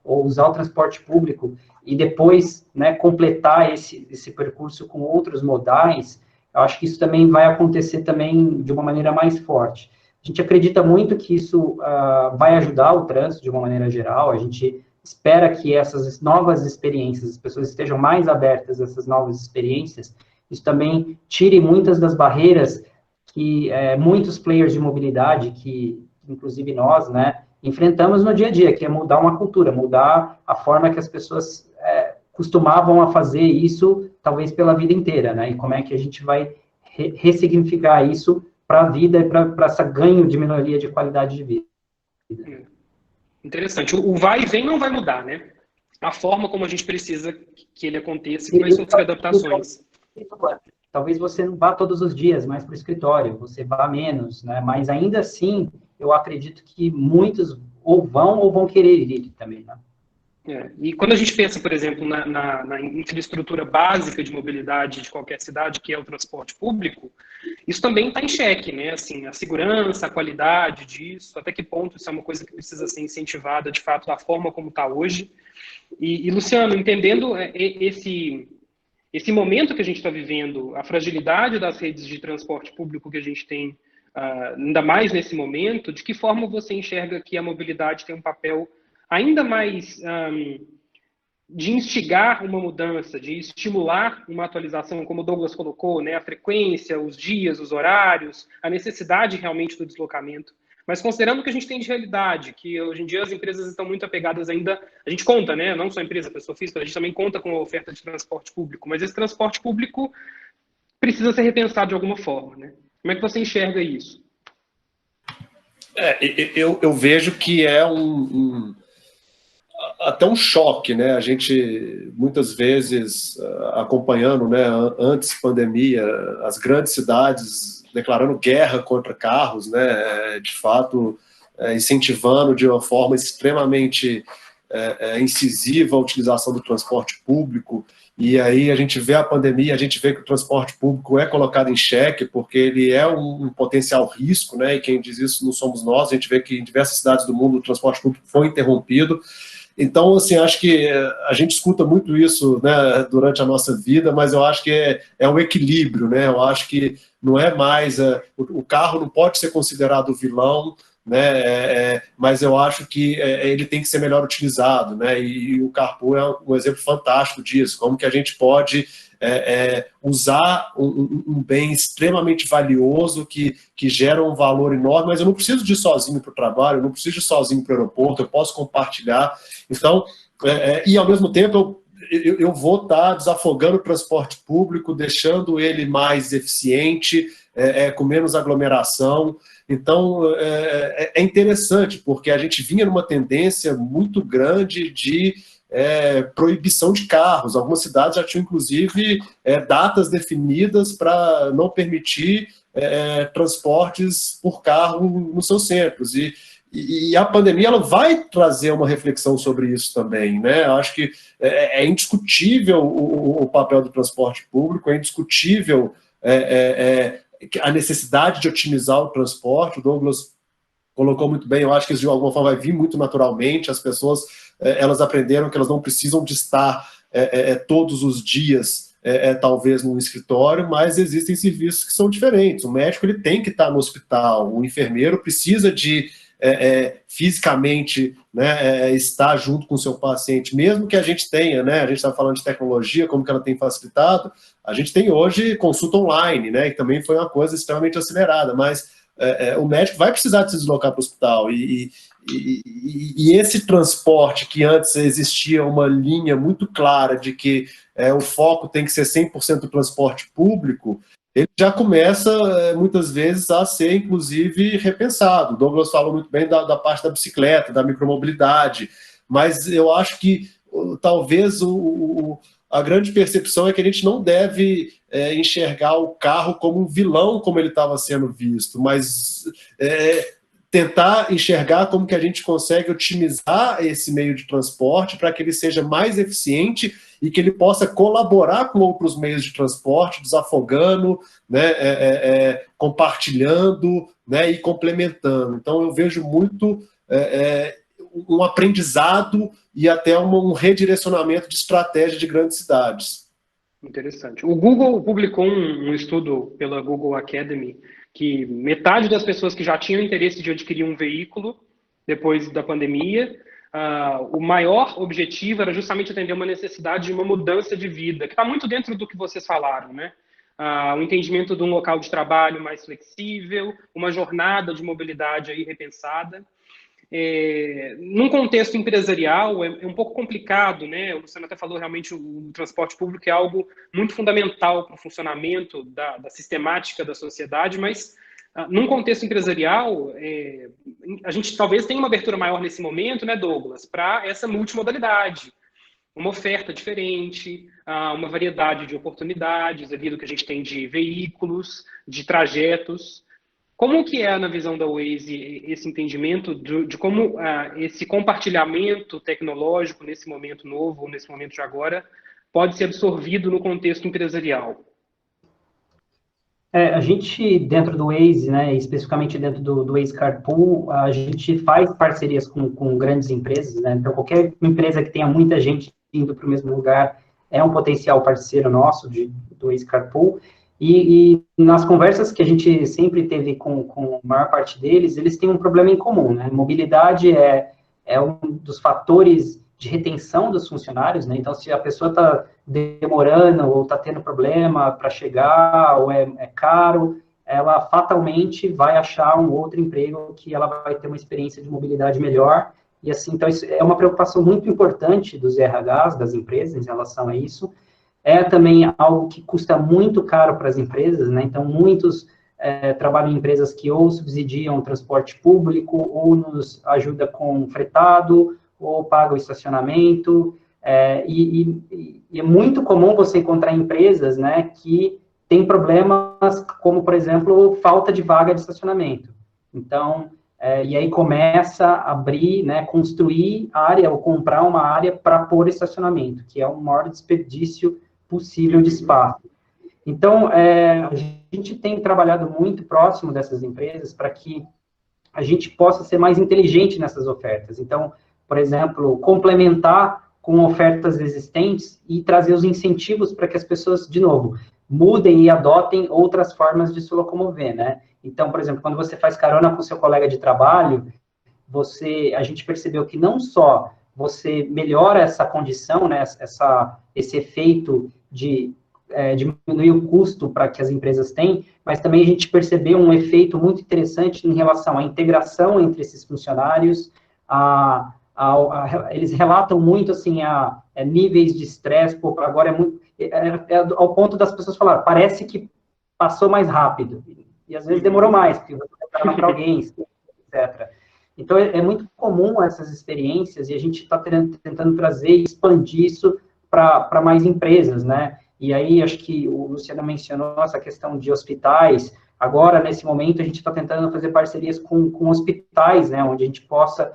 ou usar o transporte público, e depois, né, completar esse percurso com outros modais. Eu acho que isso também vai acontecer também de uma maneira mais forte. A gente acredita muito que isso vai ajudar o trânsito de uma maneira geral. A gente espera que essas novas experiências, as pessoas estejam mais abertas a essas novas experiências. Isso também tire muitas das barreiras que muitos players de mobilidade, que inclusive nós, né, enfrentamos no dia a dia, que é mudar uma cultura, mudar a forma que as pessoas costumavam a fazer isso, talvez pela vida inteira, né? E como é que a gente vai ressignificar isso para a vida e para esse ganho de melhoria de qualidade de vida. Interessante. O vai e vem não vai mudar, né? a forma como a gente precisa que ele aconteça e que vai sofrer adaptações. Talvez você não vá todos os dias mais para o escritório, você vá menos, né? Mas ainda assim, eu acredito que muitos ou vão querer ir também, né? E quando a gente pensa, por exemplo, na infraestrutura básica de mobilidade de qualquer cidade, que é o transporte público, isso também está em xeque, né? Assim, a segurança, a qualidade disso, até que ponto isso é uma coisa que precisa ser incentivada, de fato, da forma como está hoje. E, Luciano, entendendo esse momento que a gente está vivendo, a fragilidade das redes de transporte público que a gente tem, ainda mais nesse momento, de que forma você enxerga que a mobilidade tem um papel ainda mais de instigar uma mudança, de estimular uma atualização, como o Douglas colocou, né, a frequência, os dias, os horários, a necessidade realmente do deslocamento. Mas considerando o que a gente tem de realidade, que hoje em dia as empresas estão muito apegadas ainda, a gente conta, né, não só a empresa, a pessoa física, a gente também conta com a oferta de transporte público, mas esse transporte público precisa ser repensado de alguma forma, né? Como é que você enxerga isso? Eu vejo que é até um choque, né? A gente, muitas vezes, acompanhando, né, antes pandemia, as grandes cidades declarando guerra contra carros, né? De fato, incentivando de uma forma extremamente incisiva a utilização do transporte público. E aí a gente vê a pandemia, a gente vê que o transporte público é colocado em xeque, porque ele é um potencial risco, né? E quem diz isso não somos nós. A gente vê que em diversas cidades do mundo o transporte público foi interrompido. Então, assim, acho que a gente escuta muito isso, né, durante a nossa vida, mas eu acho que é um equilíbrio, né? Eu acho que não é mais... o carro não pode ser considerado vilão, né? Mas eu acho que ele tem que ser melhor utilizado, né? E o carpool é um exemplo fantástico disso, como que a gente pode usar um bem extremamente valioso que gera um valor enorme, mas eu não preciso de ir sozinho para o trabalho, eu não preciso de ir sozinho para o aeroporto, eu posso compartilhar. Então, e ao mesmo tempo eu vou estar desafogando o transporte público, deixando ele mais eficiente, com menos aglomeração. Então, é interessante, porque a gente vinha numa tendência muito grande de proibição de carros. Algumas cidades já tinham, inclusive, datas definidas para não permitir transportes por carro nos seus centros. E a pandemia ela vai trazer uma reflexão sobre isso também, né? Eu acho que é indiscutível o papel do transporte público, é indiscutível a necessidade de otimizar o transporte. O Douglas colocou muito bem, eu acho que isso de alguma forma vai vir muito naturalmente, as pessoas elas aprenderam que elas não precisam de estar todos os dias talvez num escritório, mas existem serviços que são diferentes. O médico ele tem que estar no hospital, o enfermeiro precisa de fisicamente, né, estar junto com o seu paciente, mesmo que a gente tenha, né, a gente está falando de tecnologia, como que ela tem facilitado, a gente tem hoje consulta online, né, que também foi uma coisa extremamente acelerada, mas o médico vai precisar de se deslocar para o hospital, e esse transporte que antes existia uma linha muito clara de que o foco tem que ser 100% transporte público, ele já começa, muitas vezes, a ser, inclusive, repensado. O Douglas falou muito bem da parte da bicicleta, da micromobilidade, mas eu acho que talvez a grande percepção é que a gente não deve enxergar o carro como um vilão, como ele estava sendo visto, mas tentar enxergar como que a gente consegue otimizar esse meio de transporte para que ele seja mais eficiente e que ele possa colaborar com outros meios de transporte, desafogando, né, compartilhando, né, e complementando. Então, eu vejo muito um aprendizado e até um redirecionamento de estratégia de grandes cidades. Interessante. O Google publicou um estudo pela Google Academy que metade das pessoas que já tinham interesse de adquirir um veículo depois da pandemia, o maior objetivo era justamente atender uma necessidade de uma mudança de vida, que está muito dentro do que vocês falaram, né? O entendimento de um local de trabalho mais flexível, uma jornada de mobilidade aí repensada. Num contexto empresarial é um pouco complicado, né? O Luciano até falou, realmente o transporte público é algo muito fundamental para o funcionamento da sistemática da sociedade, mas num contexto empresarial a gente talvez tenha uma abertura maior nesse momento, né, Douglas, para essa multimodalidade. uma oferta diferente, uma variedade de oportunidades ali do que a gente tem de veículos, de trajetos. Como que é, na visão da Waze, esse entendimento de como esse compartilhamento tecnológico nesse momento novo, nesse momento de agora, pode ser absorvido no contexto empresarial? A gente, dentro do Waze, né, especificamente dentro do Waze Carpool, a gente faz parcerias com grandes empresas, né, então qualquer empresa que tenha muita gente indo para o mesmo lugar é um potencial parceiro nosso do Waze Carpool, e nas conversas que a gente sempre teve com a maior parte deles, eles têm um problema em comum, né, mobilidade é um dos fatores de retenção dos funcionários, né, então se a pessoa está demorando ou está tendo problema para chegar, ou é caro, ela fatalmente vai achar um outro emprego que ela vai ter uma experiência de mobilidade melhor, e assim, então isso é uma preocupação muito importante dos RHs, das empresas, em relação a isso. É também algo que custa muito caro para as empresas, né, então muitos trabalham em empresas que ou subsidiam o transporte público, ou nos ajuda com fretado, ou paga o estacionamento, e é muito comum você encontrar empresas, né, que têm problemas como, por exemplo, falta de vaga de estacionamento. Então, e aí começa a abrir, né, construir área ou comprar uma área para pôr estacionamento, que é o maior desperdício possível de espaço. Então, a gente tem trabalhado muito próximo dessas empresas para que a gente possa ser mais inteligente nessas ofertas. Então, por exemplo, complementar com ofertas existentes e trazer os incentivos para que as pessoas, de novo, mudem e adotem outras formas de se locomover, né? Então, por exemplo, quando você faz carona com seu colega de trabalho, a gente percebeu que não só você melhora essa condição, né, esse efeito de diminuir o custo para que as empresas têm, mas também a gente percebeu um efeito muito interessante em relação à integração entre esses funcionários, eles relatam muito, assim, níveis de estresse, agora é muito, ao ponto das pessoas falarem, parece que passou mais rápido, e às vezes demorou mais, porque você vai falar para alguém, etc. Então, é muito comum essas experiências, e a gente está tentando trazer e expandir isso para mais empresas, né? E aí, acho que o Luciano mencionou essa questão de hospitais. Agora, nesse momento, a gente está tentando fazer parcerias com hospitais, né, onde a gente possa,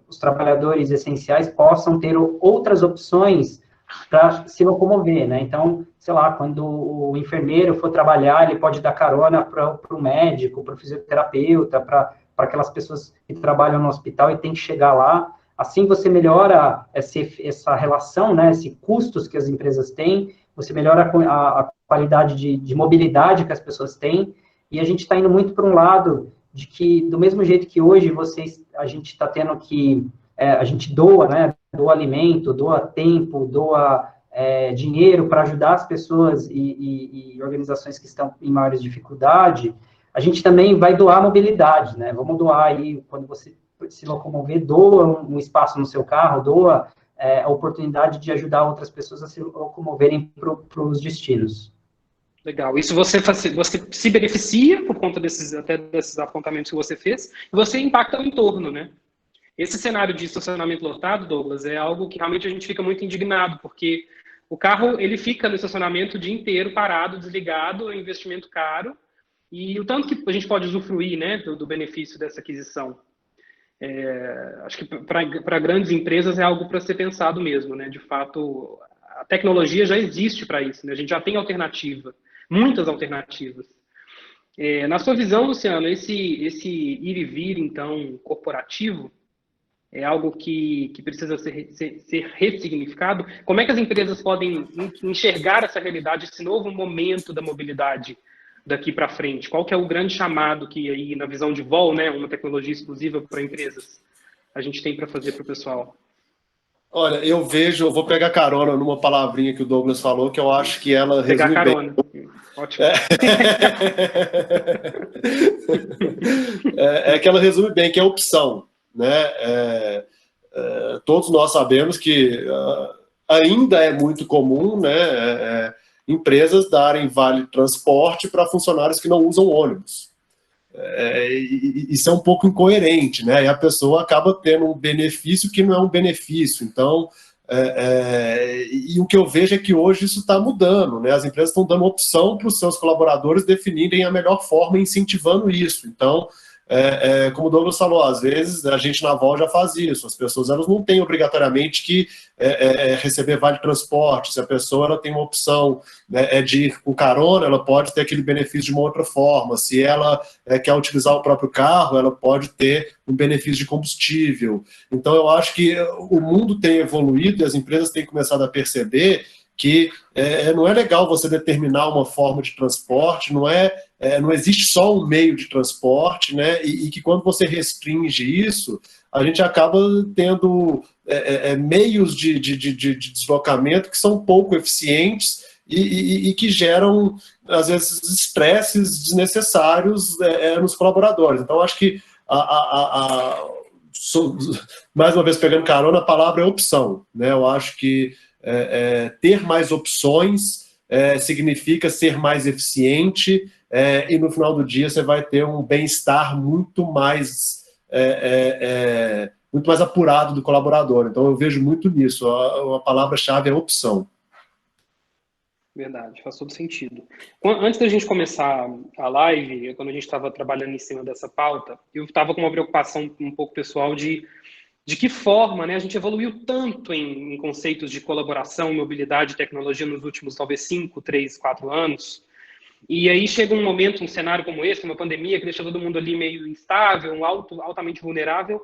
os trabalhadores essenciais possam ter outras opções para se locomover, né? Então, sei lá, quando o enfermeiro for trabalhar, ele pode dar carona para o médico, para o fisioterapeuta, para aquelas pessoas que trabalham no hospital e tem que chegar lá. Assim, você melhora essa relação, né, esses custos que as empresas têm, você melhora a qualidade de mobilidade que as pessoas têm, e a gente está indo muito para um lado de que, do mesmo jeito que hoje a gente está tendo que, a gente doa, né, doa alimento, doa tempo, doa dinheiro para ajudar as pessoas e organizações que estão em maiores dificuldades, a gente também vai doar mobilidade, né, vamos doar aí, quando você se locomover, doa um espaço no seu carro, doa a oportunidade de ajudar outras pessoas a se locomoverem para os destinos. Legal. Isso você se beneficia por conta desses apontamentos que você fez, e você impacta o entorno, né? Esse cenário de estacionamento lotado, Douglas, é algo que realmente a gente fica muito indignado, porque o carro, ele fica no estacionamento o dia inteiro parado, desligado, é um investimento caro, e o tanto que a gente pode usufruir, né, do benefício dessa aquisição. Acho que para grandes empresas é algo para ser pensado mesmo, né? De fato, a tecnologia já existe para isso, né? A gente já tem alternativa, muitas alternativas. Na sua visão, Luciano, esse ir e vir, então, corporativo, é algo que precisa ser ressignificado? Como é que as empresas podem enxergar essa realidade, esse novo momento da mobilidade daqui para frente? Qual que é o grande chamado que aí, na visão de Vol, né, uma tecnologia exclusiva para empresas, a gente tem para fazer para o pessoal? Olha, eu vou pegar carona numa palavrinha que o Douglas falou, que eu acho que ela resume carona. Bem. Ótimo. Que ela resume bem, que é opção, né? Todos nós sabemos que ainda é muito comum, né, empresas darem vale transporte para funcionários que não usam ônibus. Isso é um pouco incoerente, né? E a pessoa acaba tendo um benefício que não é um benefício. Então, E o que eu vejo é que hoje isso está mudando, né? As empresas estão dando opção para os seus colaboradores definirem a melhor forma, incentivando isso. Então, como o Douglas falou, às vezes a gente na Vol já faz isso. As pessoas elas não têm obrigatoriamente que receber vale transporte. Se a pessoa ela tem uma opção, né, de ir com carona, ela pode ter aquele benefício de uma outra forma. Se ela quer utilizar o próprio carro, ela pode ter um benefício de combustível. Então, eu acho que o mundo tem evoluído e as empresas têm começado a perceber que não é legal você determinar uma forma de transporte, não existe só um meio de transporte, né? E que quando você restringe isso, a gente acaba tendo meios de deslocamento que são pouco eficientes e que geram, às vezes, estresses desnecessários nos colaboradores. Então, acho que, mais uma vez pegando carona, a palavra é opção, né? Eu acho que ter mais opções significa ser mais eficiente, e no final do dia você vai ter um bem-estar muito mais apurado do colaborador. Então eu vejo muito nisso, a palavra-chave é opção. Verdade, faz todo sentido. Antes da gente começar a live, quando a gente estava trabalhando em cima dessa pauta, eu estava com uma preocupação um pouco pessoal de que forma, né, a gente evoluiu tanto em conceitos de colaboração, mobilidade e tecnologia nos últimos, talvez, 5, 3, 4 anos. E aí chega um momento, um cenário como esse, uma pandemia que deixa todo mundo ali meio instável, altamente vulnerável.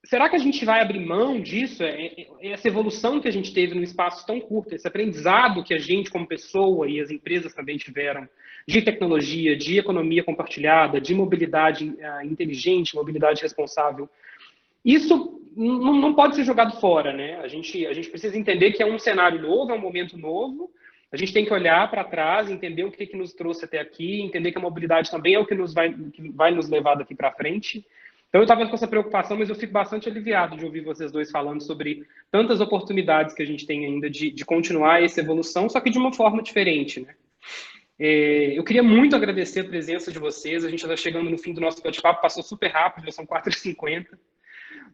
Será que a gente vai abrir mão disso? Essa evolução que a gente teve num espaço tão curto, esse aprendizado que a gente, como pessoa, e as empresas também tiveram, de tecnologia, de economia compartilhada, de mobilidade inteligente, mobilidade responsável, isso não pode ser jogado fora, né? A gente precisa entender que é um cenário novo, é um momento novo. A gente tem que olhar para trás, entender o que nos trouxe até aqui, entender que a mobilidade também é o que vai nos levar daqui para frente. Então, eu estava com essa preocupação, mas eu fico bastante aliviado de ouvir vocês dois falando sobre tantas oportunidades que a gente tem ainda de continuar essa evolução, só que de uma forma diferente, né? Eu queria muito agradecer a presença de vocês. A gente está chegando no fim do nosso bate-papo, passou super rápido, já são 4h50.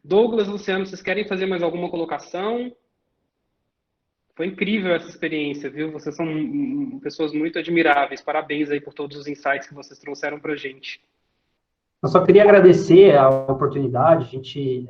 Douglas, Luciano, vocês querem fazer mais alguma colocação? Foi incrível essa experiência, viu? Vocês são pessoas muito admiráveis. Parabéns aí por todos os insights que vocês trouxeram para a gente. Eu só queria agradecer a oportunidade, a gente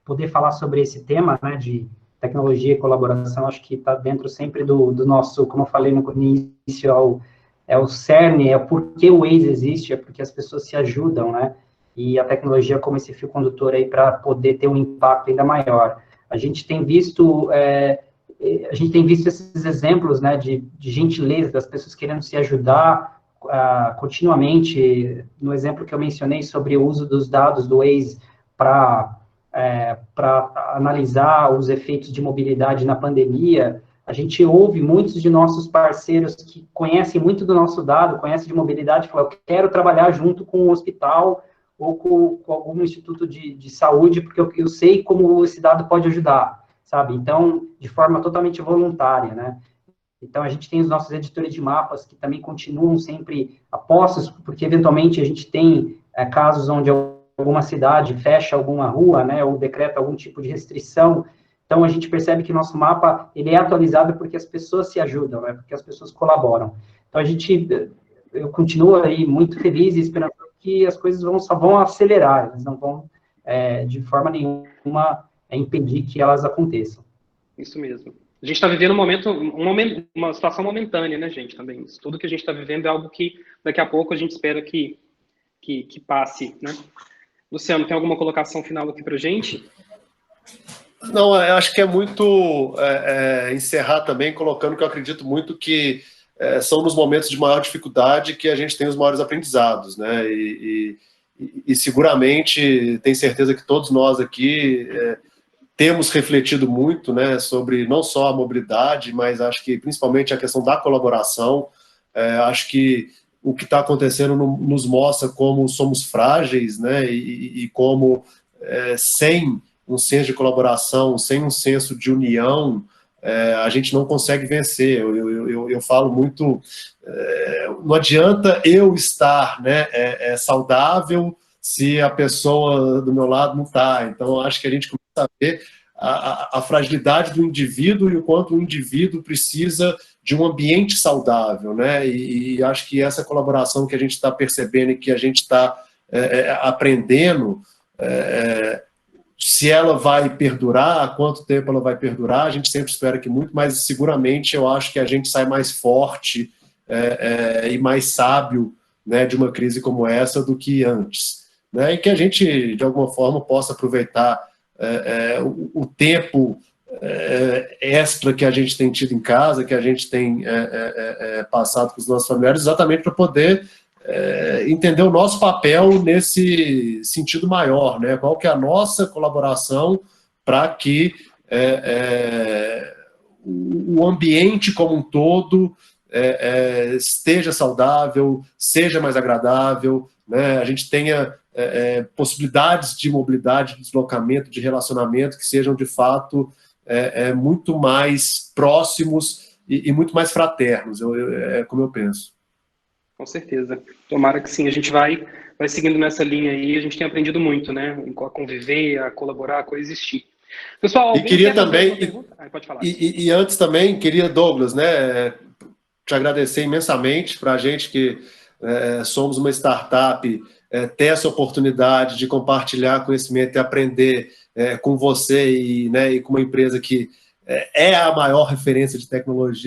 poder falar sobre esse tema, né, de tecnologia e colaboração. Acho que está dentro sempre do nosso, como eu falei no início, é o cerne, é o porquê o Waze existe, é porque as pessoas se ajudam, né? E a tecnologia como esse fio condutor aí para poder ter um impacto ainda maior. A gente tem visto esses exemplos, né, de gentileza, das pessoas querendo se ajudar continuamente. No exemplo que eu mencionei sobre o uso dos dados do Waze para analisar os efeitos de mobilidade na pandemia, a gente ouve muitos de nossos parceiros que conhecem muito do nosso dado, conhecem de mobilidade, falam, eu quero trabalhar junto com o hospital ou com algum instituto de saúde, porque eu sei como esse dado pode ajudar, sabe? Então, de forma totalmente voluntária, né? Então, a gente tem os nossos editores de mapas que também continuam sempre apostos, porque, eventualmente, a gente tem casos onde alguma cidade fecha alguma rua, né, ou decreta algum tipo de restrição. Então, a gente percebe que nosso mapa, ele é atualizado porque as pessoas se ajudam, né, porque as pessoas colaboram. Então, eu continuo aí muito feliz e esperando que as coisas só vão acelerar, elas não vão, de forma nenhuma, impedir que elas aconteçam. Isso mesmo. A gente está vivendo uma situação momentânea, né, gente, também. Isso, tudo que a gente está vivendo é algo que, daqui a pouco, a gente espera que passe, né? Luciano, tem alguma colocação final aqui para a gente? Não, eu acho que é muito encerrar também colocando que eu acredito muito que são nos momentos de maior dificuldade que a gente tem os maiores aprendizados, né? E seguramente, tenho certeza que todos nós aqui temos refletido muito, né, sobre não só a mobilidade, mas acho que principalmente a questão da colaboração. Acho que o que está acontecendo nos mostra como somos frágeis, né, e como sem um senso de colaboração, sem um senso de união, a gente não consegue vencer. Eu falo muito, não adianta eu estar, né, saudável se a pessoa do meu lado não está. Então, acho que a gente começa a ver a fragilidade do indivíduo e o quanto o indivíduo precisa de um ambiente saudável, né? E acho que essa colaboração que a gente está percebendo e que a gente está aprendendo, se ela vai perdurar, há quanto tempo ela vai perdurar, a gente sempre espera que muito, mas seguramente eu acho que a gente sai mais forte e mais sábio, né, de uma crise como essa do que antes, né? E que a gente, de alguma forma, possa aproveitar o tempo extra que a gente tem tido em casa, que a gente tem passado com os nossos familiares, exatamente para poder entender o nosso papel nesse sentido maior, né? Qual que é a nossa colaboração para que o ambiente como um todo esteja saudável, seja mais agradável, né? A gente tenha possibilidades de mobilidade, de deslocamento, de relacionamento que sejam de fato muito mais próximos e muito mais fraternos, como eu penso. Com certeza. Tomara que sim. A gente vai seguindo nessa linha aí. A gente tem aprendido muito, né? A conviver, a colaborar, a coexistir. Pessoal, alguém queria também pode falar. E antes também queria, Douglas, né, te agradecer imensamente para a gente que somos uma startup, ter essa oportunidade de compartilhar conhecimento e aprender com você e com uma empresa que é a maior referência de tecnologia